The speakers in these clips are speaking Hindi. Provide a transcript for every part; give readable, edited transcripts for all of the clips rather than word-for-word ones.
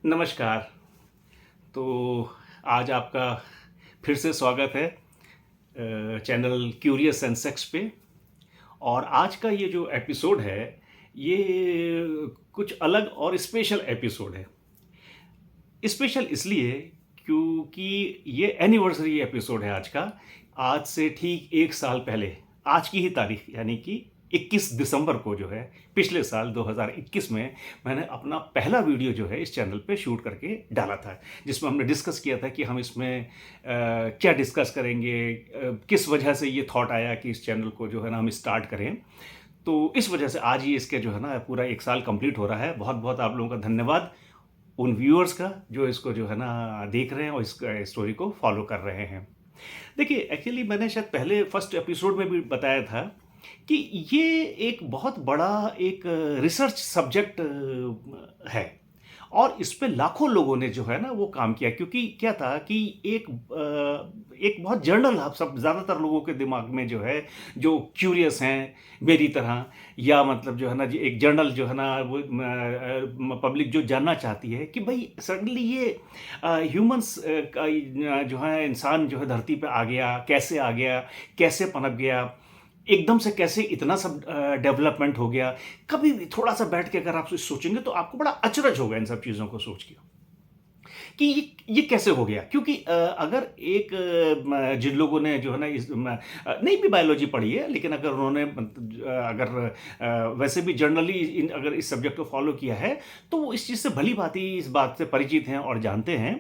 नमस्कार। तो आज आपका फिर से स्वागत है चैनल क्यूरियस एंड सेक्स पे। और आज का ये जो एपिसोड है, ये कुछ अलग और स्पेशल एपिसोड है। स्पेशल इसलिए क्योंकि ये एनिवर्सरी एपिसोड है आज का। आज से ठीक 1 साल पहले, आज की ही तारीख यानी कि 21 दिसंबर को जो है, पिछले साल 2021 में मैंने अपना पहला वीडियो जो है इस चैनल पे शूट करके डाला था, जिसमें हमने डिस्कस किया था कि हम इसमें क्या डिस्कस करेंगे, किस वजह से ये थॉट आया कि इस चैनल को जो है ना हम स्टार्ट करें। तो इस वजह से आज ही इसके जो है ना पूरा 1 साल कंप्लीट हो रहा है। बहुत बहुत आप लोगों का धन्यवाद उन व्यूअर्स का जो इसको जो है ना देख रहे हैं और इस स्टोरी को फॉलो कर रहे हैं। देखिए, एक्चुअली मैंने शायद पहले फर्स्ट एपिसोड में भी बताया था कि ये एक बहुत बड़ा एक रिसर्च सब्जेक्ट है और इस पे लाखों लोगों ने जो है ना वो काम किया। क्योंकि क्या था कि एक बहुत जर्नल आप सब ज़्यादातर लोगों के दिमाग में जो है, जो क्यूरियस हैं मेरी तरह, या मतलब जो है ना जी एक जर्नल जो है ना वो पब्लिक जो जानना चाहती है कि भाई सडनली ये ह्यूमंस का जो है इंसान जो है धरती पे आ गया, कैसे पनप गया, एकदम से कैसे इतना सब डेवलपमेंट हो गया। कभी भी थोड़ा सा बैठ के अगर आप सोचेंगे तो आपको बड़ा अचरज होगा इन सब चीज़ों को सोच के कि ये कैसे हो गया। क्योंकि अगर एक जिन लोगों ने जो है ना नहीं भी बायोलॉजी पढ़ी है, लेकिन अगर उन्होंने अगर वैसे भी जनरली अगर इस सब्जेक्ट को फॉलो किया है, तो वो इस चीज़ से भली भांति इस बात से परिचित हैं और जानते हैं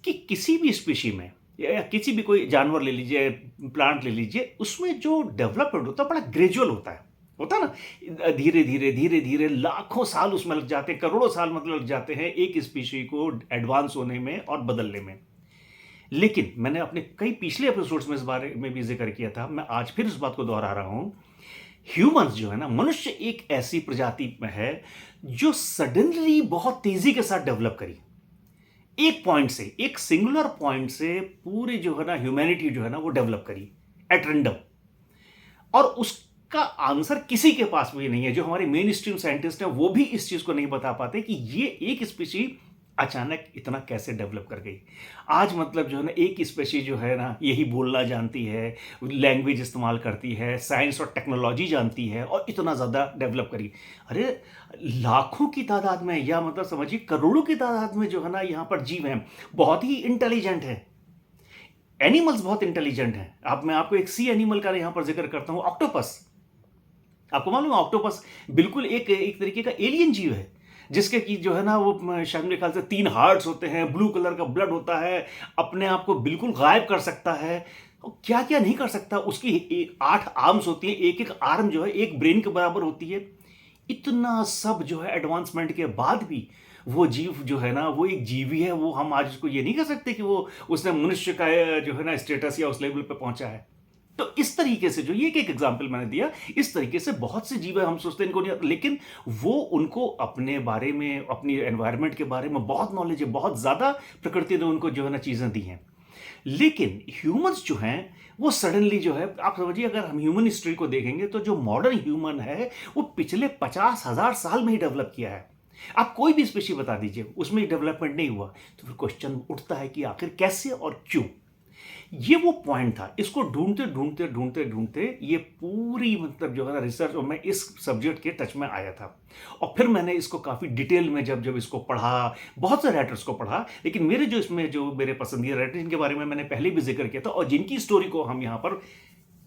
कि किसी भी स्पीशी में या किसी भी कोई जानवर ले लीजिए, प्लांट ले लीजिए, उसमें जो डेवलपमेंट होता है बड़ा ग्रेजुअल होता है ना। धीरे धीरे धीरे धीरे लाखों साल उसमें लग जाते हैं, करोड़ों साल मतलब लग जाते हैं एक स्पीशी को एडवांस होने में और बदलने में। लेकिन मैंने अपने कई पिछले एपिसोड्स में इस बारे में भी जिक्र किया था, मैं आज फिर इस बात को दोहरा रहा हूं। ह्यूमंस जो है ना, मनुष्य एक ऐसी प्रजाति में है जो सडनली बहुत तेजी के साथ डेवलप करी। एक पॉइंट से, एक सिंगुलर पॉइंट से पूरी जो है ना ह्यूमैनिटी जो है ना वो डेवलप करी एट रैंडम। और उसका आंसर किसी के पास भी नहीं है। जो हमारे मेन स्ट्रीम साइंटिस्ट हैं वो भी इस चीज को नहीं बता पाते कि ये एक स्पीशी अचानक इतना कैसे डेवलप कर गई। आज मतलब जो है ना एक स्पीशी जो है ना यही बोलना जानती है, लैंग्वेज इस्तेमाल करती है, साइंस और टेक्नोलॉजी जानती है और इतना ज़्यादा डेवलप करी। अरे लाखों की तादाद में, या मतलब समझिए करोड़ों की तादाद में जो है ना यहाँ पर जीव हैं, बहुत ही इंटेलिजेंट है। एनिमल्स बहुत इंटेलिजेंट हैं। मैं आपको एक सी एनिमल का यहाँ पर जिक्र करता हूँ, ऑक्टोपस। आपको मालूम है ऑक्टोपस बिल्कुल एक एक तरीके का एलियन जीव है, जिसके की जो है ना वो शायद मेरे ख्याल से 3 हार्ट्स होते हैं, ब्लू कलर का ब्लड होता है, अपने आप को बिल्कुल गायब कर सकता है। क्या क्या नहीं कर सकता। उसकी 8 आर्म्स होती है, एक एक आर्म जो है एक ब्रेन के बराबर होती है। इतना सब जो है एडवांसमेंट के बाद भी वो जीव जो है ना वो एक जीव ही है। वो हम आज उसको ये नहीं कह सकते कि वो उसने मनुष्य का जो है ना स्टेटस या उस लेवल पे पहुंचा है। तो इस तरीके से जो ये एक एग्जांपल मैंने दिया, इस तरीके से बहुत से जीव है, हम सोचते हैं इनको नहीं आता, लेकिन वो उनको अपने बारे में, अपनी एनवायरनमेंट के बारे में बहुत नॉलेज है, बहुत ज्यादा प्रकृति ने उनको जो है ना चीजें दी हैं। लेकिन ह्यूमंस जो हैं वो सडनली जो है, आप समझिए अगर हम ह्यूमन हिस्ट्री को देखेंगे तो जो मॉडर्न ह्यूमन है वो पिछले 50,000 साल में ही डेवलप किया है। आप कोई भी स्पेशी बता दीजिए उसमें डेवलपमेंट नहीं हुआ। तो फिर क्वेश्चन उठता है कि आखिर कैसे और क्यों। ये वो पॉइंट था। इसको ढूंढते ढूंढते ढूंढते ढूंढते ये पूरी मतलब जो है ना रिसर्च, और मैं इस सब्जेक्ट के टच में आया था। और फिर मैंने इसको काफ़ी डिटेल में जब जब इसको पढ़ा, बहुत से राइटर्स को पढ़ा, लेकिन मेरे जो इसमें जो मेरे पसंदीदा राइटर जिनके बारे में मैंने पहले भी जिक्र किया था और जिनकी स्टोरी को हम यहाँ पर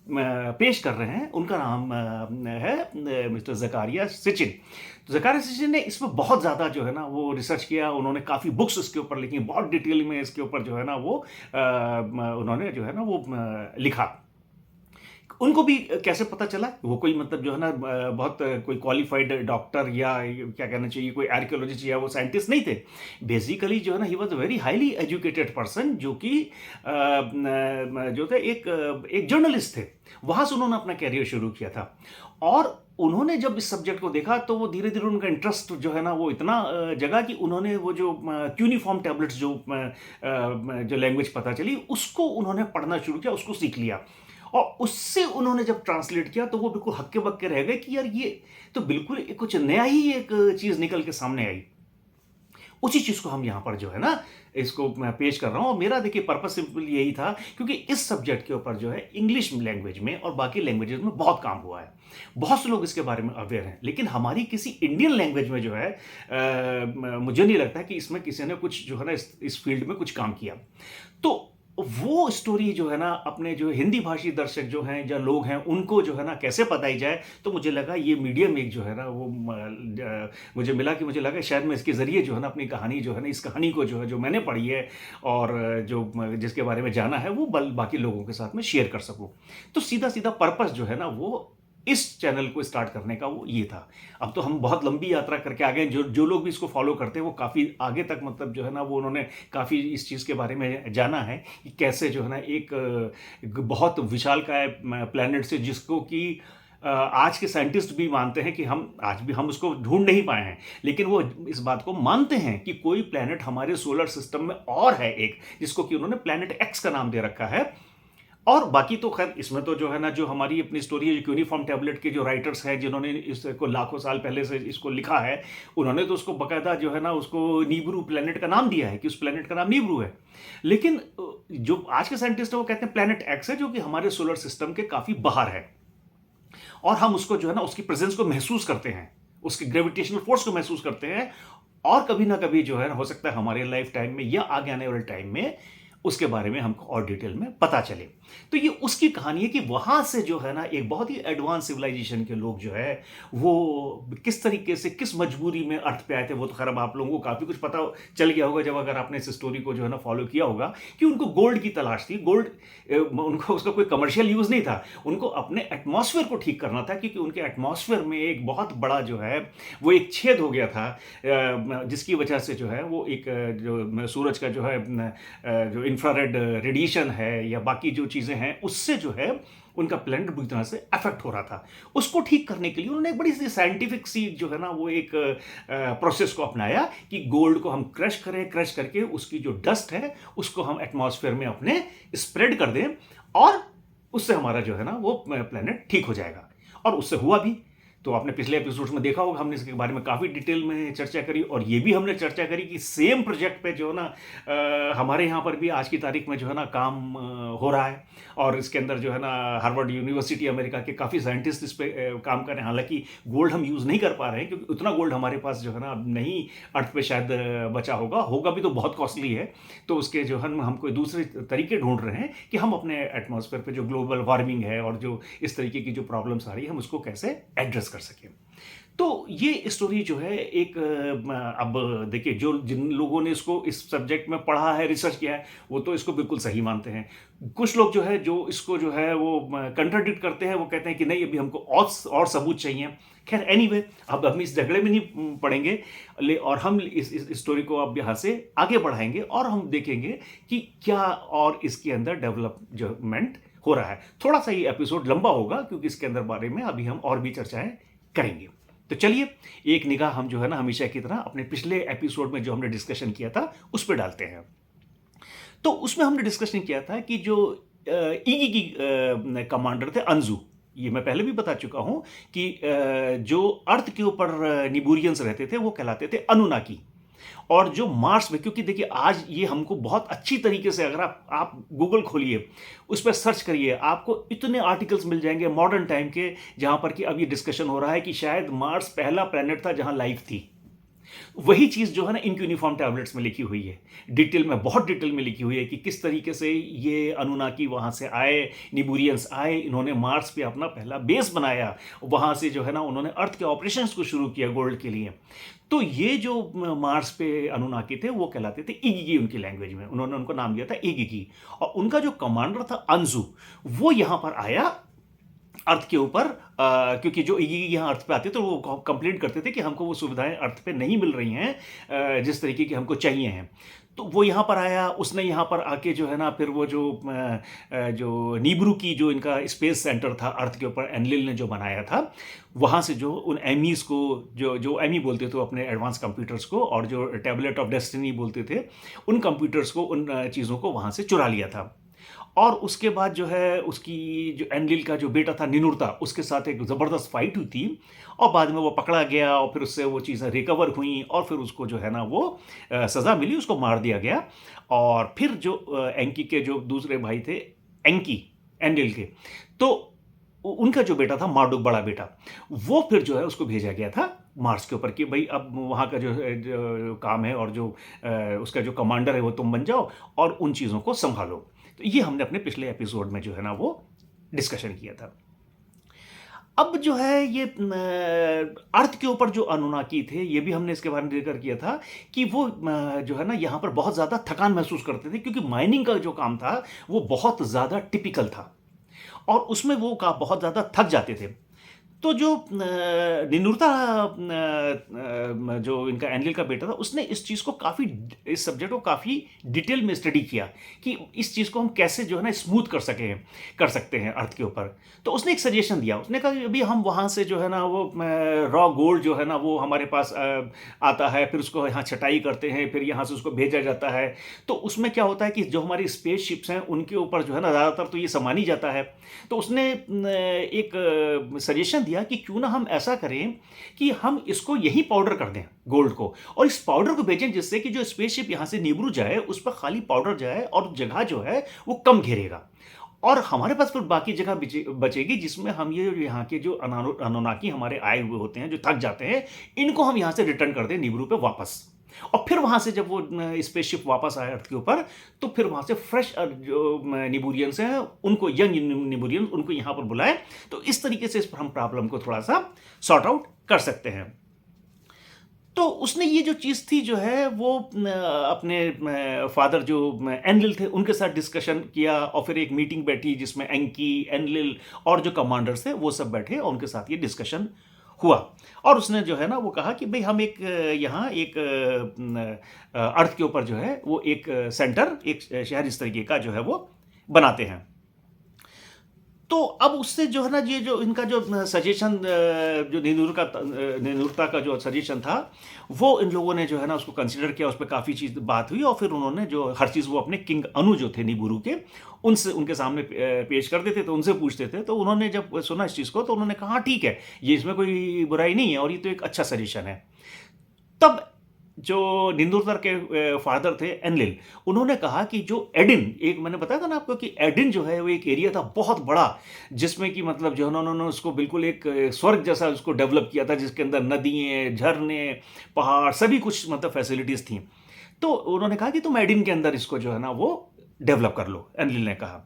पेश कर रहे हैं, उनका नाम है मिस्टर ज़कारिया सिचिन। तो ज़कारिया सिचिन ने इसमें बहुत ज़्यादा जो है ना वो रिसर्च किया। उन्होंने काफ़ी बुक्स इसके ऊपर लिखी, बहुत डिटेल में इसके ऊपर जो है ना वो उन्होंने जो है ना वो लिखा। उनको भी कैसे पता चला, वो कोई मतलब जो है ना बहुत कोई क्वालिफाइड डॉक्टर या क्या कहना चाहिए कोई आर्कियोलॉजिस्ट या वो साइंटिस्ट नहीं थे। बेसिकली जो है ना he was a very highly educated person, जो कि जो थे एक जर्नलिस्ट थे। वहां से उन्होंने अपना कैरियर शुरू किया था। और उन्होंने जब इस सब्जेक्ट को देखा तो वो धीरे धीरे उनका इंटरेस्ट जो है ना वो इतना जगा कि उन्होंने वो जो क्यूनिफॉर्म टैबलेट्स जो लैंग्वेज पता चली उसको उन्होंने पढ़ना शुरू किया, उसको सीख लिया। और उससे उन्होंने जब ट्रांसलेट किया तो वो बिल्कुल हक्के बक्के रह गए कि यार ये तो बिल्कुल कुछ नया ही एक चीज निकल के सामने आई। उसी चीज़ को हम यहाँ पर जो है ना इसको मैं पेश कर रहा हूँ। और मेरा देखिए पर्पस सिंपल यही था, क्योंकि इस सब्जेक्ट के ऊपर जो है इंग्लिश लैंग्वेज में और बाकी लैंग्वेजेस में बहुत काम हुआ है। बहुत से लोग इसके बारे में अवेयर हैं, लेकिन हमारी किसी इंडियन लैंग्वेज में जो है मुझे नहीं लगता कि इसमें किसी ने कुछ जो है ना इस फील्ड में कुछ काम किया। तो वो स्टोरी जो है ना अपने जो हिंदी भाषी दर्शक जो हैं या लोग हैं उनको जो है ना कैसे बताई जाए, तो मुझे लगा ये मीडियम एक जो है ना वो मुझे लगा शायद मैं इसके ज़रिए जो है ना अपनी कहानी जो है ना इस कहानी को जो है जो मैंने पढ़ी है और जिसके बारे में जाना है वो बाकी लोगों के साथ में शेयर कर सकूँ। तो सीधा-सीधा पर्पस जो है ना वो इस चैनल को स्टार्ट करने का वो ये था। अब तो हम बहुत लंबी यात्रा करके आ गए, जो लोग भी इसको फॉलो करते हैं वो काफ़ी आगे तक मतलब जो है ना वो उन्होंने काफ़ी इस चीज़ के बारे में जाना है कि कैसे जो है ना एक बहुत विशालकाय प्लैनेट से जिसको कि आज के साइंटिस्ट भी मानते हैं कि आज भी हम उसको ढूँढ नहीं पाए हैं। लेकिन वो इस बात को मानते हैं कि कोई प्लैनेट हमारे सोलर सिस्टम में और है एक, जिसको कि उन्होंने प्लैनेट एक्स का नाम दे रखा है। और बाकी तो खैर इसमें तो जो है ना जो हमारी अपनी स्टोरी है, यूनिफॉर्म टैबलेट के जो राइटर्स हैं जिन्होंने इसको लाखों साल पहले से इसको लिखा है, उन्होंने तो उसको बकायदा जो है ना उसको नीब्रू प्लैनेट का नाम दिया है कि उस प्लैनेट का नाम नीब्रू है। लेकिन जो आज के साइंटिस्ट है वो कहते हैं प्लैनेट एक्स है, जो कि हमारे सोलर सिस्टम के काफ़ी बाहर है और हम उसको जो है ना उसकी प्रेजेंस को महसूस करते हैं, उसकी ग्रेविटेशनल फोर्स को महसूस करते हैं। और कभी ना कभी जो है ना हो सकता है हमारे लाइफ टाइम में या आगे आने वाले टाइम में उसके बारे में हमको और डिटेल में पता चले। तो ये उसकी कहानी है कि वहाँ से जो है ना एक बहुत ही एडवांस सिविलाइजेशन के लोग जो है वो किस तरीके से किस मजबूरी में अर्थ पे आए थे। वो तो खैर अब आप लोगों को काफ़ी कुछ पता चल गया होगा जब अगर आपने इस स्टोरी को जो है ना फॉलो किया होगा कि उनको गोल्ड की तलाश थी। गोल्ड उनको उसका कोई कमर्शियल यूज़ नहीं था, उनको अपने एटमॉस्फेयर को ठीक करना था, क्योंकि उनके एटमॉस्फेयर में एक बहुत बड़ा जो है वो एक छेद हो गया था जिसकी वजह से जो है वो एक जो सूरज का जो है जो इंफ्रारेड रेडिएशन है या बाकी जो चीज़ें हैं उससे जो है उनका प्लैनेट बुरी तरह से अफेक्ट हो रहा था। उसको ठीक करने के लिए उन्होंने एक बड़ी सी साइंटिफिक सी जो है ना वो एक प्रोसेस को अपनाया कि गोल्ड को हम क्रश करें, क्रश करके उसकी जो डस्ट है उसको हम एटमॉस्फेयर में अपने स्प्रेड कर दें और उससे हमारा जो है ना वो प्लैनेट ठीक हो जाएगा। और उससे हुआ भी। तो आपने पिछले एपिसोड्स में देखा होगा हमने इसके बारे में काफ़ी डिटेल में चर्चा करी और ये भी हमने चर्चा करी कि सेम प्रोजेक्ट पे जो है ना हमारे यहाँ पर भी आज की तारीख में जो है ना काम हो रहा है और इसके अंदर जो है ना हार्वर्ड यूनिवर्सिटी अमेरिका के काफ़ी साइंटिस्ट इस पे काम कर रहे हैं। हालांकि गोल्ड हम यूज़ नहीं कर पा रहे हैं क्योंकि उतना गोल्ड हमारे पास जो है ना अब नहीं अर्थ पे शायद बचा होगा भी तो बहुत कॉस्टली है। तो उसके जो है हम कोई दूसरे तरीके ढूंढ रहे हैं कि हम अपने एटमॉस्फेयर पे जो ग्लोबल वार्मिंग है और जो इस तरीके की जो प्रॉब्लम्स आ रही है हम उसको कैसे एड्रेस कर सकें। तो ये स्टोरी जो है एक अब देखिए जो जिन लोगों ने इसको इस सब्जेक्ट में पढ़ा है, रिसर्च किया है, वो तो इसको बिल्कुल सही मानते हैं। कुछ लोग जो है जो इसको जो है वो कंट्राडिक्ट करते हैं, वो कहते हैं कि नहीं अभी हमको और सबूत चाहिए। खैर एनीवे अब हम इस झगड़े में नहीं पड़ेंगे और हम इस स्टोरी को अब यहाँ से आगे बढ़ाएंगे और हम देखेंगे कि क्या और इसके अंदर डेवलपमेंट हो रहा है। थोड़ा सा ये एपिसोड लंबा होगा क्योंकि इसके अंदर बारे में अभी हम और भी चर्चाएं करेंगे। तो चलिए एक निगाह हम जो है ना हमेशा की तरह अपने पिछले एपिसोड में जो हमने डिस्कशन किया था उस पर डालते हैं। तो उसमें हमने डिस्कशन किया था कि जो ईगी की कमांडर थे अंजू, ये मैं पहले भी बता चुका हूं कि जो अर्थ के ऊपर निबूरियंस रहते थे वो कहलाते थे अनुनाकी। और जो मार्स में, क्योंकि देखिए आज ये हमको बहुत अच्छी तरीके से अगर आप गूगल खोलिए उस पर सर्च करिए आपको इतने आर्टिकल्स मिल जाएंगे मॉडर्न टाइम के जहां पर कि अब ये डिस्कशन हो रहा है कि शायद मार्स पहला प्लेनेट था जहां लाइफ थी। वही चीज़ जो है ना इनकी यूनिफॉर्म टैबलेट्स में लिखी हुई है, डिटेल में, बहुत डिटेल में लिखी हुई है कि किस तरीके से ये अनुनाकी वहाँ से आए, निबूरियंस आए, इन्होंने मार्स पे अपना पहला बेस बनाया, वहाँ से जो है ना उन्होंने अर्थ के ऑपरेशंस को शुरू किया गोल्ड के लिए। तो ये जो मार्स पे अनुनाकी थे वो कहलाते थे इगिगी, उनकी लैंग्वेज में उन्होंने उनको नाम दिया था इगिगी। और उनका जो कमांडर था अंजू, वो यहाँ पर आया अर्थ के ऊपर क्योंकि जो इगिगी यहाँ अर्थ पे आते तो वो कंप्लेंट करते थे कि हमको वो सुविधाएं अर्थ पे नहीं मिल रही हैं जिस तरीके की हमको चाहिए हैं। तो वो यहाँ पर आया, उसने यहाँ पर आके जो है ना फिर वो जो नीब्रू की जो इनका स्पेस सेंटर था अर्थ के ऊपर, एनलिल ने जो बनाया था, वहाँ से जो उन एमीज़ को जो एमी बोलते थे अपने एडवांस कंप्यूटर्स को, और जो टैबलेट ऑफ डेस्टिनी बोलते थे उन कंप्यूटर्स को, उन चीज़ों को वहाँ से चुरा लिया था। और उसके बाद जो है उसकी जो एनलिल का जो बेटा था निनुरता, उसके साथ एक ज़बरदस्त फाइट हुई थी और बाद में वो पकड़ा गया और फिर उससे वो चीज़ें रिकवर हुई और फिर उसको जो है ना वो सज़ा मिली, उसको मार दिया गया। और फिर जो एंकी के जो दूसरे भाई थे, एंकी एनलिल के, तो उनका जो बेटा था मार्डुक, बड़ा बेटा, वो फिर जो है उसको भेजा गया था मार्स के ऊपर कि भाई अब वहाँ का जो काम है और जो उसका जो कमांडर है वो तुम बन जाओ और उन चीज़ों को संभालो। तो ये हमने अपने पिछले एपिसोड में जो है ना वो डिस्कशन किया था। अब जो है ये अर्थ के ऊपर जो अनुनाकी थे, ये भी हमने इसके बारे में जिक्र किया था कि वो जो है ना यहाँ पर बहुत ज़्यादा थकान महसूस करते थे, क्योंकि माइनिंग का जो काम था वो बहुत ज़्यादा टिपिकल था और उसमें वो का बहुत ज़्यादा थक जाते थे। तो जो निनुरता जो इनका एनलिल का बेटा था, उसने इस चीज़ को काफ़ी, इस सब्जेक्ट को काफ़ी डिटेल में स्टडी किया कि इस चीज़ को हम कैसे जो है ना स्मूथ कर सकते हैं अर्थ के ऊपर। तो उसने एक सजेशन दिया, उसने कहा कि अभी हम वहाँ से जो है ना वो रॉ गोल्ड जो है ना वो हमारे पास आता है, फिर उसको यहाँ छटाई करते हैं, फिर यहाँ से उसको भेजा जाता है। तो उसमें क्या होता है कि जो हमारी स्पेस शिप्स हैं उनके ऊपर जो है ना ज़्यादातर तो ये सामान ही जाता है। तो उसने एक सजेशन दिया कि क्यों ना हम ऐसा करें कि हम इसको यही पाउडर कर दें, गोल्ड को, और इस पाउडर को भेजें जिससे कि जो स्पेसशिप यहाँ से निबरू जाए उस पर खाली पाउडर जाए और जगह जो है वो कम घेरेगा और हमारे पास फिर बाकी जगह बचेगी जिसमें हम ये यहाँ के जो अनुनाकी हमारे आए हुए होते हैं, जो थक जाते हैं, इनको हम यहाँ से रिटर्न कर दें निबरू पे वापस। और फिर वहाँ से जब वो स्पेसशिप वापस आए अर्थ के ऊपर, तो फिर वहाँ से फ्रेश जो निबूरियंस हैं उनको, यंग निबूरियंस, उनको यहाँ पर बुलाए। तो इस तरीके से इस पर हम प्रॉब्लम को थोड़ा सा सॉर्ट आउट कर सकते हैं। तो उसने ये जो चीज़ थी जो है वो अपने फादर जो एनलिल थे उनके साथ डिस्कशन किया और फिर एक मीटिंग बैठी जिसमें एंकी, एनलिल और जो कमांडर्स थे वो सब बैठे और उनके साथ ये डिस्कशन हुआ। और उसने जो है ना वो कहा कि भाई हम एक यहाँ एक अर्थ के ऊपर जो है वो एक सेंटर, एक शहर इस तरीके का जो है वो बनाते हैं। तो अब उससे जो है ना ये जो इनका जो सजेशन, जो निनुरता का जो सजेशन था वो इन लोगों ने जो है ना उसको कंसिडर किया, उस पर काफ़ी चीज़ बात हुई और फिर उन्होंने जो हर चीज़ वो अपने किंग अनु जो थे निबुरु के, उनसे उनके सामने पेश कर देते थे, उनसे पूछते थे। तो उन्होंने जब सुना इस चीज़ को तो उन्होंने कहा ठीक है, ये इसमें कोई बुराई नहीं है और ये तो एक अच्छा सजेशन है। तब जो निंदुरतर के फादर थे एनलिल, उन्होंने कहा कि जो एडिन, एक मैंने बताया था ना आपको कि एडिन जो है वो एक एरिया था बहुत बड़ा, जिसमें कि मतलब जो है उन्होंने उसको बिल्कुल एक स्वर्ग जैसा उसको डेवलप किया था, जिसके अंदर नदियाँ, झरने, पहाड़, सभी कुछ मतलब फैसिलिटीज़ थी। तो उन्होंने कहा कि तुम एडिन के अंदर इसको जो है ना वो डेवलप कर लो, एनलिल ने कहा।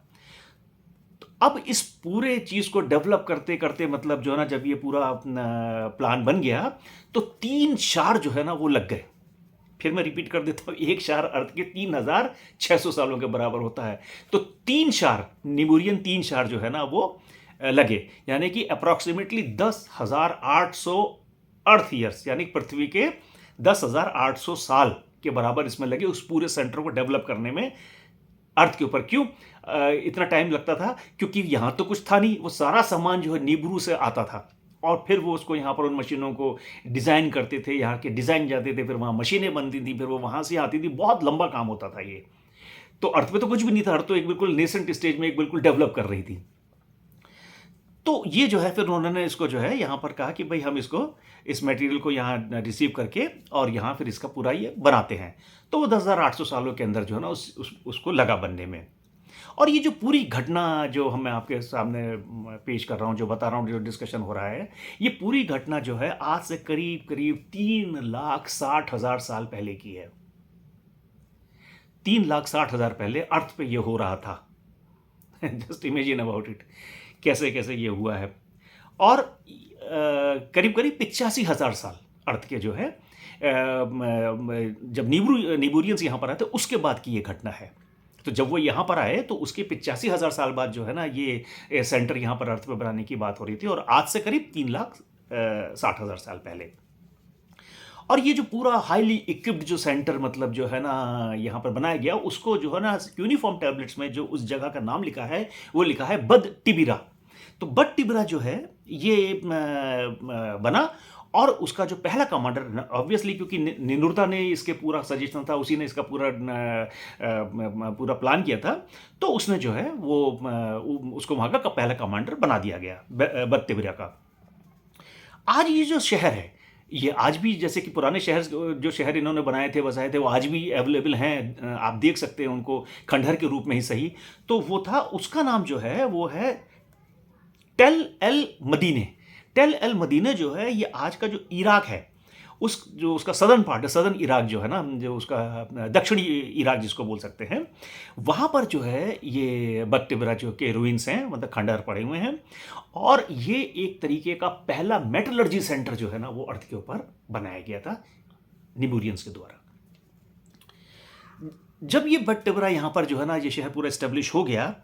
अब इस पूरे चीज़ को डेवलप करते करते मतलब जो है ना जब ये पूरा प्लान बन गया तो 3 शार जो है ना वो लग गए। फिर मैं रिपीट कर देता हूँ, एक शार अर्थ के 3600 सालों के बराबर होता है। तो 3 शार, निबूरियन 3 शार जो है ना वो लगे, यानी कि अप्रॉक्सीमेटली 10,800 अर्थ ईयर्स, यानी पृथ्वी के 10,800 साल के बराबर इसमें लगे उस पूरे सेंटर को डेवलप करने में अर्थ के ऊपर। क्यों इतना टाइम लगता था? क्योंकि यहाँ तो कुछ था नहीं, वो सारा सामान जो है निब्रू से आता था और फिर वो उसको यहाँ पर उन मशीनों को डिज़ाइन करते थे, यहाँ के डिज़ाइन जाते थे, फिर वहाँ मशीनें बनती थी, फिर वो वहाँ से आती थी, बहुत लंबा काम होता था ये। तो अर्थ में तो कुछ भी नहीं था, अर्थ तो एक बिल्कुल नेसेंट स्टेज में एक बिल्कुल डेवलप कर रही थी। तो ये जो है फिर उन्होंने इसको जो है यहाँ पर कहा कि भाई हम इसको, इस मटेरियल को यहाँ रिसीव करके और यहाँ फिर इसका पूरा ये बनाते हैं। तो वो 10,800 सालों के अंदर जो है ना उसको लगा बनने में। और ये जो पूरी घटना जो मैं आपके सामने पेश कर रहा हूँ, जो बता रहा हूँ, जो डिस्कशन हो रहा है, ये पूरी घटना जो है आज से करीब करीब 3,60,000 साल पहले की है। 3,60,000 पहले अर्थ पे ये हो रहा था। जस्ट इमेजिन अबाउट इट, कैसे कैसे ये हुआ है। और करीब करीब 85,000 साल अर्थ के जो है जब निबूरियंस यहाँ पर आए थे उसके बाद की ये घटना है। तो जब वो यहाँ पर आए तो उसके 85,000 साल बाद जो है ना ये सेंटर यहाँ पर अर्थ पे बनाने की बात हो रही थी, और आज से करीब 3,60,000 साल पहले। और ये जो पूरा हाईली इक्विप्ड जो सेंटर मतलब जो है ना यहाँ पर बनाया गया, उसको जो है ना यूनिफॉर्म टैबलेट्स में जो उस जगह का नाम लिखा है वो लिखा है बद टिबिरा। तो बद टिबिरा जो है ये बना, और उसका जो पहला कमांडर ऑब्वियसली, क्योंकि निनुरता ने इसके पूरा सजेशन था, उसी ने इसका पूरा प्लान किया था, तो उसने जो है वो उसको वहाँ का पहला कमांडर बना दिया गया बत्तीबिरा का। आज ये जो शहर है, ये आज भी जैसे कि पुराने शहर, जो शहर इन्होंने बनाए थे, बसाए थे, वो आज भी अवेलेबल हैं, आप देख सकते हैं उनको खंडहर के रूप में ही सही। तो वो था, उसका नाम जो है वो है टेल एल मदीने। टेल एल मदीने जो है, ये आज का जो इराक है, जो उसका सदर्न पार्ट है, सदर्न इराक जो है ना, जो उसका दक्षिणी इराक जिसको बोल सकते हैं, वहाँ पर जो है ये बत्तीबिरा जो के रूइंस हैं, मतलब खंडहर पड़े हुए हैं। और ये एक तरीके का पहला मेटलर्जी सेंटर जो है ना, वो अर्थ के ऊपर बनाया गया था निबूरियंस के द्वारा। जब ये बत्तीबिरा यहाँ पर जो है ना, ये शहर पूरा इस्टेब्लिश हो गया,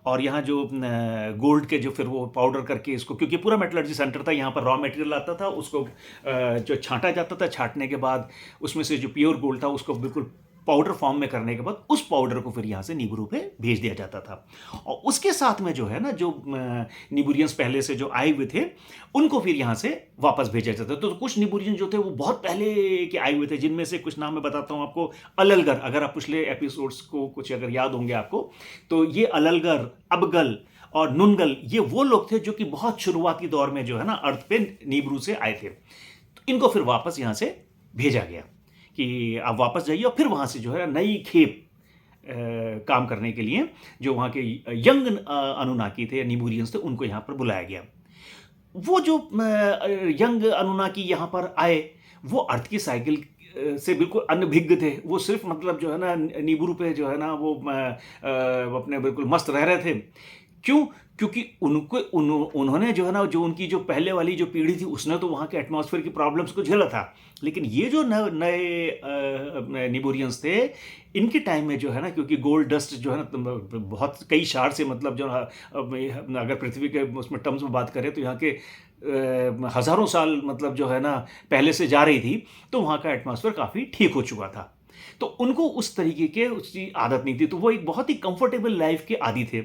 और यहाँ जो गोल्ड के जो फिर वो पाउडर करके इसको, क्योंकि पूरा मेटलर्जी सेंटर था, यहाँ पर रॉ मटेरियल आता था, उसको जो छांटा जाता था, छांटने के बाद उसमें से जो प्योर गोल्ड था उसको बिल्कुल पाउडर फॉर्म में करने के बाद उस पाउडर को फिर यहाँ से नीबुरू पे भेज दिया जाता था। और उसके साथ में जो है ना, जो निबुरियंस पहले से जो आए हुए थे, उनको फिर यहाँ से वापस भेजा जाता था। तो कुछ निबुरियंस जो थे वो बहुत पहले के आए हुए थे, जिनमें से कुछ नाम मैं बताता हूँ आपको। अललगर, अगर आप पिछले एपिसोड्स को कुछ अगर याद होंगे आपको, तो ये अललगर, अबगल और नुनगल, ये वो लोग थे जो कि बहुत शुरुआती दौर में जो है ना अर्थ पे नीबरू से आए थे। तो इनको फिर वापस यहाँ से भेजा गया कि आप वापस जाइए, और फिर वहाँ से जो है नई खेप काम करने के लिए जो वहाँ के यंग अनुनाकी थे, निबूरियंस थे, उनको यहाँ पर बुलाया गया। वो जो यंग अनुनाकी यहाँ पर आए, वो अर्थ की साइकिल से बिल्कुल अनभिज्ञ थे। वो सिर्फ मतलब जो है ना नीबुरू पे जो है ना वो अपने बिल्कुल मस्त रह रहे थे। क्यों? क्योंकि उन्होंने जो है ना, जो उनकी जो पहले वाली जो पीढ़ी थी, उसने तो वहाँ के एटमॉस्फेयर की प्रॉब्लम्स को झेला था। लेकिन ये जो नए निबूरियंस थे, इनके टाइम में जो है ना, क्योंकि गोल्ड डस्ट जो है ना बहुत कई शार से, मतलब जो अगर पृथ्वी के उसमें टर्म्स में बात करें तो यहाँ के हज़ारों साल मतलब जो है ना पहले से जा रही थी, तो वहाँ का एटमॉस्फेयर काफ़ी ठीक हो चुका था। तो उनको उस तरीके के उसकी आदत नहीं थी, तो वो एक बहुत ही कंफर्टेबल लाइफ के आदी थे।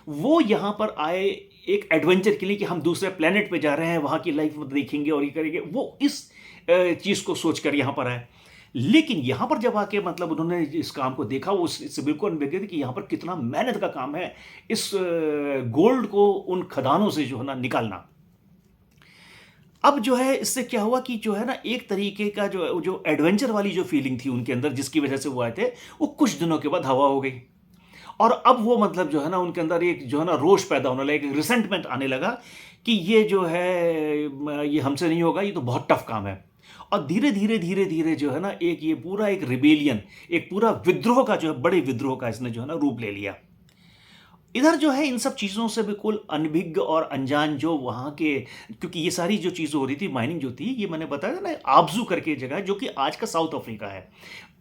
वो यहाँ पर आए एक एडवेंचर के लिए कि हम दूसरे प्लेनेट पे जा रहे हैं, वहाँ की लाइफ देखेंगे और ये करेंगे, वो इस चीज़ को सोचकर यहाँ पर आए। लेकिन यहाँ पर जब आके मतलब उन्होंने इस काम को देखा, वो इससे बिल्कुल अनभिज्ञ थे कि यहाँ पर कितना मेहनत का काम है इस गोल्ड को उन खदानों से जो है ना निकालना। अब जो है इससे क्या हुआ कि जो है ना एक तरीके का जो एडवेंचर वाली जो फीलिंग थी उनके अंदर, जिसकी वजह से वो आए थे, वो कुछ दिनों के बाद हवा हो गई। और अब वो मतलब जो है ना उनके अंदर एक जो है ना रोष पैदा होने लगा, एक रिसेंटमेंट आने लगा कि ये जो है ये हमसे नहीं होगा, ये तो बहुत टफ काम है। और धीरे धीरे धीरे धीरे जो है ना ये पूरा एक रिबेलियन, एक पूरा विद्रोह का जो है, बड़े विद्रोह का इसने जो है ना रूप ले लिया। इधर जो है इन सब चीज़ों से बिल्कुल अनभिज्ञ और अनजान जो वहाँ के, क्योंकि ये सारी जो चीज़ें हो रही थी, माइनिंग जो थी, ये मैंने बताया था ना आबजू करके जगह, जो कि आज का साउथ अफ्रीका है।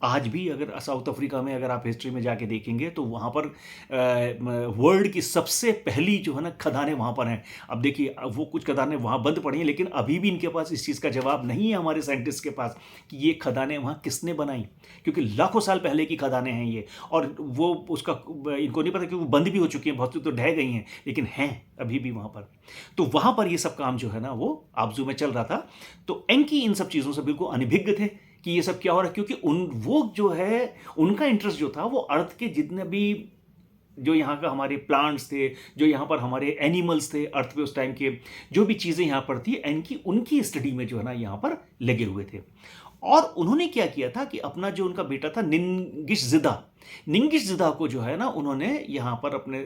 आज भी अगर साउथ अफ्रीका में अगर आप हिस्ट्री में जाके देखेंगे तो वहाँ पर वर्ल्ड की सबसे पहली जो है ना खदानें वहाँ पर हैं। अब देखिए वो कुछ खदानें वहाँ बंद पड़ी हैं, लेकिन अभी भी इनके पास इस चीज़ का जवाब नहीं है, हमारे साइंटिस्ट के पास, कि ये खदानें वहाँ किसने बनाई, क्योंकि लाखों साल पहले की खदानें हैं ये। और वो उसका इनको नहीं पता, क्योंकि बंद भी हो चुकी हैं, बहुत सी तो ढह गई हैं, लेकिन हैं अभी भी वहाँ पर। तो वहाँ पर ये सब काम जो है ना वो आबजू में चल रहा था। तो एंकी इन सब चीज़ों से बिल्कुल अनभिज्ञ थे कि ये सब क्या हो रहा है, क्योंकि वो जो है उनका इंटरेस्ट जो था वो अर्थ के जितने भी जो यहाँ का हमारे प्लांट्स थे, जो यहाँ पर हमारे एनिमल्स थे अर्थ पे उस टाइम के, जो भी चीज़ें यहाँ पर थी, उनकी स्टडी में जो है ना यहाँ पर लगे हुए थे। और उन्होंने क्या किया था कि अपना जो उनका बेटा था निंगिश जिदा को जो है ना उन्होंने यहाँ पर अपने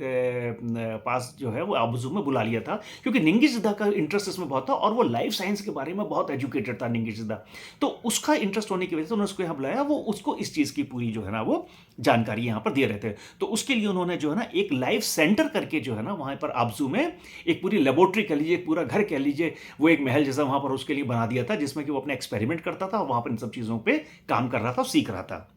पास जो है वो आबजू में बुला लिया था, क्योंकि निंगिश जिदा का इंटरेस्ट इसमें बहुत था और वो लाइफ साइंस के बारे में बहुत एजुकेटेड था निंगिश जिदा। तो उसका इंटरेस्ट होने की वजह से उन्होंने उसको यहाँ बुलाया, वो उसको इस चीज़ की पूरी जो है ना वो जानकारी यहाँ पर दे रहे थे। तो उसके लिए उन्होंने जो है ना एक लाइफ सेंटर करके जो है ना वहाँ पर आबजू में एक पूरी लेबोरेटरी कह लीजिए, पूरा घर कह लीजिए, वो एक महल जैसा वहाँ पर उसके लिए बना दिया था, जिसमें कि वो अपने एक्सपेरिमेंट करता था, वहाँ पर इन सब चीज़ों पर काम कर रहा था, सीख रहा था।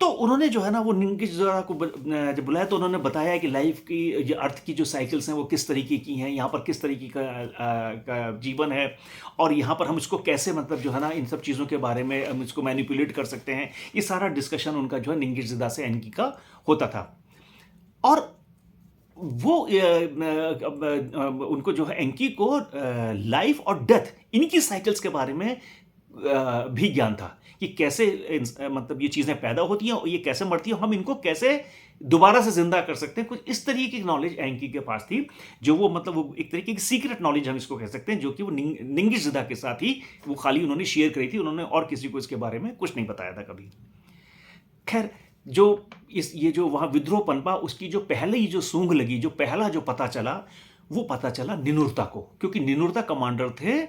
तो उन्होंने जो है ना वो निंगिश जिदा को जब बुलाया तो उन्होंने बताया कि लाइफ की, ये अर्थ की जो साइकिल्स हैं वो किस तरीके की हैं, यहाँ पर किस तरीके का जीवन है, और यहाँ पर हम इसको कैसे मतलब जो है ना इन सब चीज़ों के बारे में हम इसको मैनिपुलेट कर सकते हैं। ये सारा डिस्कशन उनका जो है निंगिश जिदा से एंकी का होता था। और वो उनको जो है एंकी को लाइफ और डेथ इनकी साइकिल्स के बारे में भी ज्ञान था कि कैसे मतलब ये चीज़ें पैदा होती हैं और ये कैसे मरती हैं, हम इनको कैसे दोबारा से जिंदा कर सकते हैं। कुछ इस तरीके की नॉलेज एंकी के पास थी, जो वो मतलब वो एक तरीके की सीक्रेट नॉलेज हम इसको कह सकते हैं, जो कि वो निंगिश जिदा के साथ ही वो खाली उन्होंने शेयर करी थी, उन्होंने और किसी को इसके बारे में कुछ नहीं बताया था कभी। खैर, जो ये जो वहाँ विद्रोह पनपा, उसकी जो पहले ही जो सूंघ लगी, जो पहला जो पता चला, वो पता चला निनुरता को, क्योंकि निनुरता कमांडर थे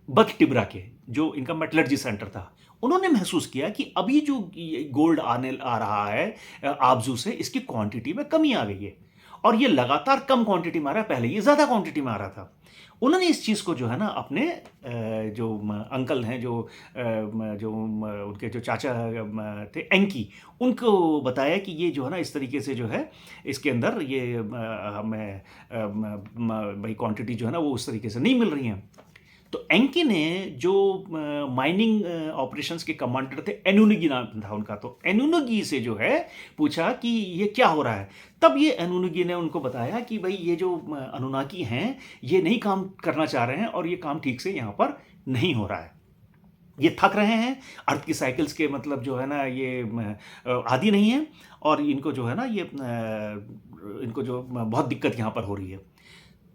बकटिबरा के, जो इनका मेटलर्जी सेंटर था। उन्होंने महसूस किया कि अभी जो गोल्ड आने आ रहा है आबजू से, इसकी क्वांटिटी में कमी आ गई है और ये लगातार कम क्वांटिटी में आ रहा है, पहले ये ज़्यादा क्वांटिटी में आ रहा था। उन्होंने इस चीज़ को जो है ना अपने जो अंकल हैं, जो उनके जो चाचा थे एंकी, उनको बताया कि ये जो है ना इस तरीके से जो है इसके अंदर ये हमें भाई क्वांटिटी जो है ना वो उस तरीके से नहीं मिल रही हैं। तो एंकी ने जो माइनिंग ऑपरेशंस के कमांडर थे, एनुनगी नाम था उनका, तो एनुनगी से जो है पूछा कि ये क्या हो रहा है। तब ये एनुनगी ने उनको बताया कि भाई ये जो अनुनाकी हैं ये नहीं काम करना चाह रहे हैं और ये काम ठीक से यहाँ पर नहीं हो रहा है, ये थक रहे हैं, अर्थ की साइकिल्स के मतलब जो है ना ये आदी नहीं है और इनको जो है ना ये इनको जो बहुत दिक्कत यहाँ पर हो रही है।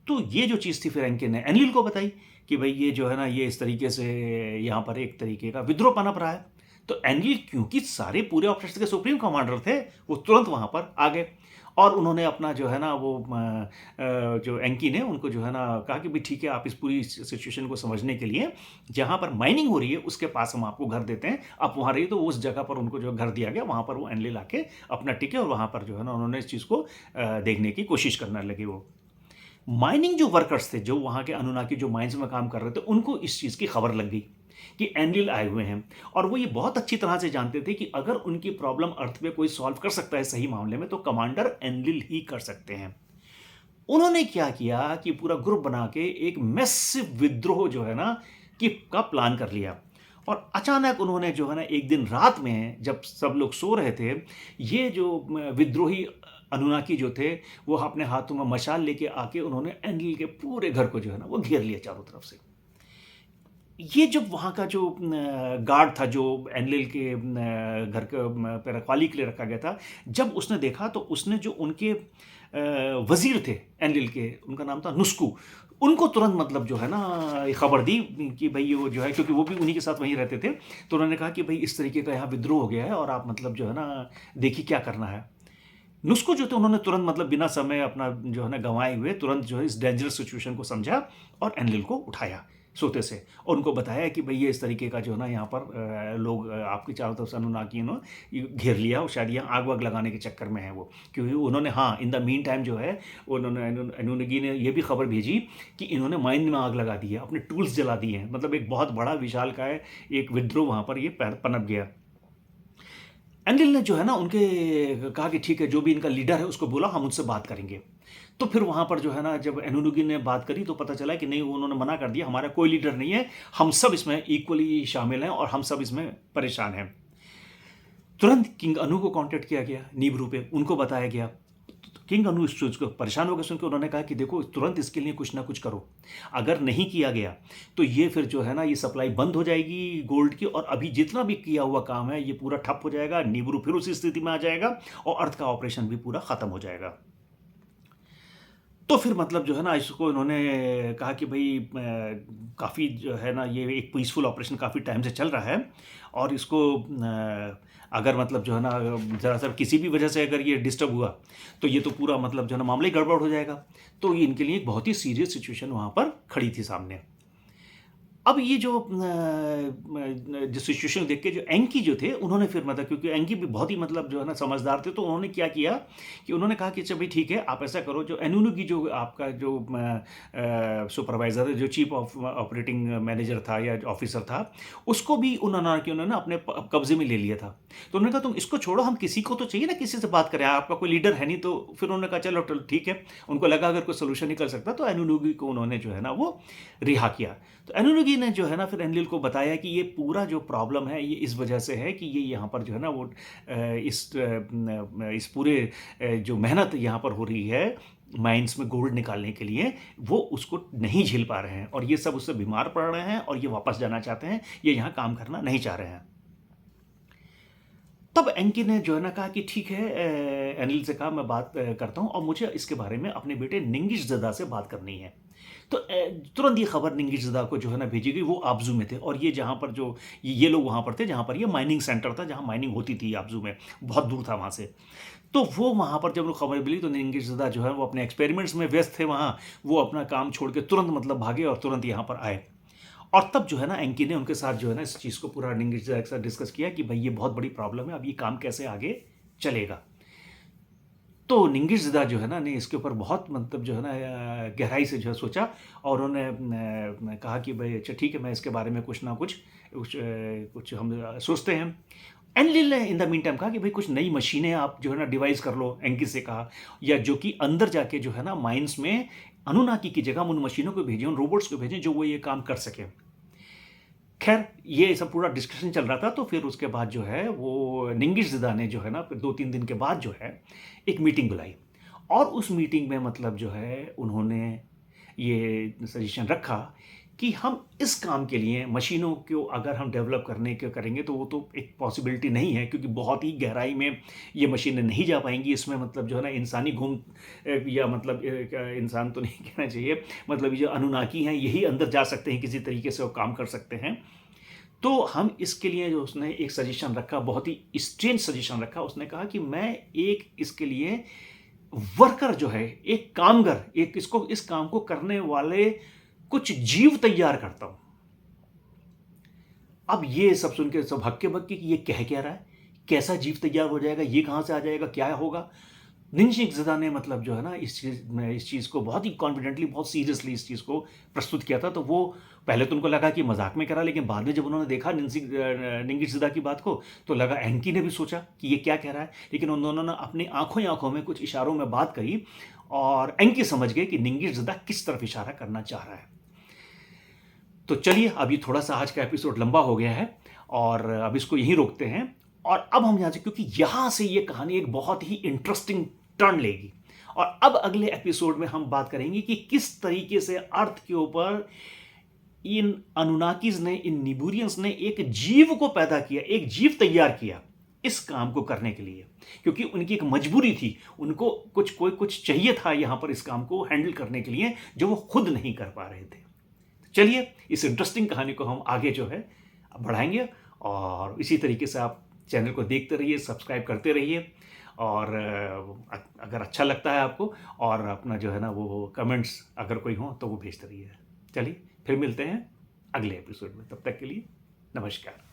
तो ये जो चीज़ थी फिर एंकी ने एनलिल को बताई कि भाई ये जो है ना ये इस तरीके से यहाँ पर एक तरीके का विद्रोह पनप रहा है। तो एनलिल, क्योंकि सारे पूरे ऑपरेशन के सुप्रीम कमांडर थे, वो तुरंत वहाँ पर आ गए और उन्होंने अपना जो है ना वो जो एंकी ने उनको जो है ना कहा कि भाई ठीक है, आप इस पूरी सिचुएशन को समझने के लिए जहाँ पर माइनिंग हो रही है उसके पास हम आपको घर देते हैं, आप वहाँ रहिए। तो उस जगह पर उनको जो घर दिया गया, वहाँ पर वो एनलिल आके अपना टिके और वहाँ पर जो है ना उन्होंने इस चीज़ को देखने की कोशिश करने लगे। वो माइनिंग जो वर्कर्स थे, जो वहाँ के अनुनाकी जो माइंस में काम कर रहे थे, उनको इस चीज़ की खबर लग गई कि एनलिल आए हुए हैं और वो ये बहुत अच्छी तरह से जानते थे कि अगर उनकी प्रॉब्लम अर्थ में कोई सॉल्व कर सकता है सही मामले में, तो कमांडर एनलिल ही कर सकते हैं। उन्होंने क्या किया कि पूरा ग्रुप बना के एक मैसिव विद्रोह जो है ना कि का प्लान कर लिया और अचानक उन्होंने जो है ना एक दिन रात में जब सब लोग सो रहे थे, ये जो विद्रोही अनुनाकी जो थे वो अपने हाथों में मशाल लेके आके उन्होंने एनलिल के पूरे घर को जो है ना वो घेर लिया चारों तरफ से। ये जब वहाँ का जो गार्ड था, जो एनलिल के घर के पे रखवाली के लिए रखा गया था, जब उसने देखा तो उसने जो उनके वजीर थे एनलिल के, उनका नाम था नुस्कू, उनको तुरंत मतलब जो है ना ये खबर दी कि भाई ये वो जो है, क्योंकि वो भी उन्हीं के साथ वहीं रहते थे, तो उन्होंने कहा कि भाई इस तरीके का यहाँ विद्रोह हो गया है और आप मतलब जो है ना देखिए क्या करना है। नुस्खो जो थे उन्होंने तुरंत मतलब बिना समय अपना जो है ना गंवाए हुए तुरंत जो है इस डेंजरस सिचुएशन को समझा और एनलिल को उठाया सोते से और उनको बताया कि भाई ये इस तरीके का जो है ना यहाँ पर लोग आपकी चारों तरफ से अनुनाकी घेर लिया और शायद यहाँ आग वाग लगाने के चक्कर में है वो, क्योंकि उन्होंने हाँ इन द मीन टाइम जो है उन्होंने एनुनगी ने ये भी खबर भेजी कि इन्होंने माइन में आग लगा दी है, अपने टूल्स जला दिए हैं, मतलब एक बहुत बड़ा विशाल का है एक विद्रोह वहाँ पर ये पनप गया। एनलिल ने जो है ना उनके कहा कि ठीक है, जो भी इनका लीडर है उसको बोला हम उनसे बात करेंगे। तो फिर वहाँ पर जो है ना जब एनुनुगी ने बात करी तो पता चला कि नहीं, उन्होंने मना कर दिया, हमारा कोई लीडर नहीं है, हम सब इसमें इक्वली शामिल हैं और हम सब इसमें परेशान हैं। तुरंत किंग अनु को कांटेक्ट किया गया नीब्रू पे, उनको बताया गया। किंग अनु इस चीज़ को परेशान हो गए सुनकर, उन्होंने कहा कि देखो तुरंत इसके लिए कुछ ना कुछ करो, अगर नहीं किया गया तो ये फिर जो है ना ये सप्लाई बंद हो जाएगी गोल्ड की और अभी जितना भी किया हुआ काम है ये पूरा ठप हो जाएगा, नीब्रू फिर उसी स्थिति में आ जाएगा और अर्थ का ऑपरेशन भी पूरा ख़त्म हो जाएगा। तो फिर मतलब जो है ना इसको इन्होंने कहा कि भाई काफ़ी जो है ना ये एक पीसफुल ऑपरेशन काफ़ी टाइम से चल रहा है और इसको अगर मतलब जो है ना ज़रा सा किसी भी वजह से अगर ये डिस्टर्ब हुआ तो ये तो पूरा मतलब जो है ना मामला ही गड़बड़ हो जाएगा। तो ये इनके लिए एक बहुत ही सीरियस सिचुएशन वहाँ पर खड़ी थी सामने। अब ये जो सिचुएशन देख के जो एंकी जो थे उन्होंने फिर मतलब, क्योंकि एंकी भी बहुत ही मतलब जो है ना समझदार थे, तो उन्होंने क्या किया कि उन्होंने कहा कि अच्छा भाई ठीक है, आप ऐसा करो, जो एनुनुगी जो आपका जो सुपरवाइज़र है, जो चीफ ऑपरेटिंग मैनेजर था या ऑफिसर था, उसको भी उन्होंने अपने कब्जे में ले लिया था। तो उन्होंने कहा तुम इसको छोड़ो, हम किसी को तो चाहिए ना, किसी से बात करें, आपका कोई लीडर है नहीं। तो फिर उन्होंने कहा चलो ठीक है, उनको लगा अगर कोई सोल्यूशन नहीं कर सकता तो एनुनुगी को उन्होंने जो है ना वो रिहा किया। तो एनुनुगी एंकी ने जो है ना फिर एनलिल को बताया कि ये पूरा जो प्रॉब्लम है ये इस वजह से है कि ये यहाँ पर जो है ना वो इस पूरे जो मेहनत यहाँ पर हो रही है माइंस में गोल्ड निकालने के लिए, वो उसको नहीं झेल पा रहे हैं और ये सब उससे बीमार पड़ रहे हैं और ये वापस जाना चाहते हैं, ये यहाँ काम करना नहीं चाह रहे हैं। तब एंकी ने जो है ना कहा कि ठीक है, अनिल से कहा मैं बात करता हूँ और मुझे इसके बारे में अपने बेटे निंगिश ज़दा से बात करनी है। तो तुरंत ये खबर निंगिश ज़दा को जो है ना भेजी गई। वो आबजू में थे और ये जहाँ पर जो ये लोग वहाँ पर थे जहाँ पर ये माइनिंग सेंटर था, जहाँ माइनिंग होती थी आबजू में, बहुत दूर था वहाँ से। तो वो वहाँ पर जब खबर मिली तो निंगिश ज़दा जो है वो अपने एक्सपेरिमेंट्स में व्यस्त थे वहाँ। वो अपना काम छोड़ के तुरंत मतलब भागे और तुरंत यहाँ पर आए। और तब जो है ना एंकी ने उनके साथ जो है ना इस चीज़ को पूरा निंगिश ज़दा के साथ डिस्कस किया कि भाई ये बहुत बड़ी प्रॉब्लम है, अब ये काम कैसे आगे चलेगा। तो निंगिश ज़दा जो है ना ने इसके ऊपर बहुत मतलब जो है ना गहराई से जो है सोचा और उन्होंने कहा कि भाई अच्छा ठीक है, मैं इसके बारे में कुछ ना कुछ हम सोचते हैं। एनलिल ने इन द मीन टाइम कहा कि भाई कुछ नई मशीनें आप जो है ना डिवाइस कर लो, एंकी से कहा, या जो कि अंदर जाके जो है ना माइंस में अनुनाकी की जगह हम उन मशीनों को भेजें, उन रोबोट्स को भेजें जो वो ये काम कर सकें। खैर ये सब पूरा डिस्कशन चल रहा था। तो फिर उसके बाद जो है वो निंगिश ज़दा ने जो है ना फिर 2-3 दिन के बाद जो है एक मीटिंग बुलाई और उस मीटिंग में मतलब जो है उन्होंने ये सजेशन रखा कि हम इस काम के लिए मशीनों को अगर हम डेवलप करने के करेंगे तो वो तो एक पॉसिबिलिटी नहीं है, क्योंकि बहुत ही गहराई में ये मशीनें नहीं जा पाएंगी। इसमें मतलब जो है ना इंसानी घूम या मतलब इंसान तो नहीं कहना चाहिए, मतलब ये जो अनुनाकी हैं यही अंदर जा सकते हैं, किसी तरीके से वो काम कर सकते हैं। तो हम इसके लिए जो उसने एक सजेशन रखा, बहुत ही स्ट्रेंज सजेशन रखा। उसने कहा कि मैं एक इसके लिए वर्कर जो है, एक कामगर, एक इसको इस काम को करने वाले कुछ जीव तैयार करता हूं। अब ये सब सुन के सब हक्के बक्के कि ये कह रहा है, कैसा जीव तैयार हो जाएगा, ये कहां से आ जाएगा, क्या होगा। निंगिश ज़दा ने मतलब जो है ना इस चीज़ को बहुत ही कॉन्फिडेंटली, बहुत सीरियसली इस चीज़ को प्रस्तुत किया था। तो वो पहले तो उनको लगा कि मजाक में करा, लेकिन बाद में जब उन्होंने देखा निंगिश ज़दा की बात को तो लगा, एंकी ने भी सोचा कि ये क्या कह रहा है, लेकिन उन दोनों ने अपनी आंखों ही आंखों में कुछ इशारों में बात कही और एंकी समझ गए कि निंगिश ज़दा किस तरफ इशारा करना चाह रहा है। तो चलिए, अभी थोड़ा सा आज का एपिसोड लंबा हो गया है और अब इसको यहीं रोकते हैं। और अब हम यहाँ से, क्योंकि यहाँ से ये कहानी एक बहुत ही इंटरेस्टिंग टर्न लेगी और अब अगले एपिसोड में हम बात करेंगे कि किस तरीके से अर्थ के ऊपर इन अनुनाकीज ने, इन निबूरियंस ने एक जीव को पैदा किया, एक जीव तैयार किया इस काम को करने के लिए, क्योंकि उनकी एक मजबूरी थी, उनको कुछ चाहिए था यहां पर इस काम को हैंडल करने के लिए जो वो खुद नहीं कर पा रहे थे। चलिए, इस इंटरेस्टिंग कहानी को हम आगे जो है बढ़ाएंगे और इसी तरीके से आप चैनल को देखते रहिए, सब्सक्राइब करते रहिए और अगर अच्छा लगता है आपको और अपना जो है ना वो कमेंट्स अगर कोई हो तो वो भेजते रहिए। चलिए, फिर मिलते हैं अगले एपिसोड में, तब तक के लिए नमस्कार।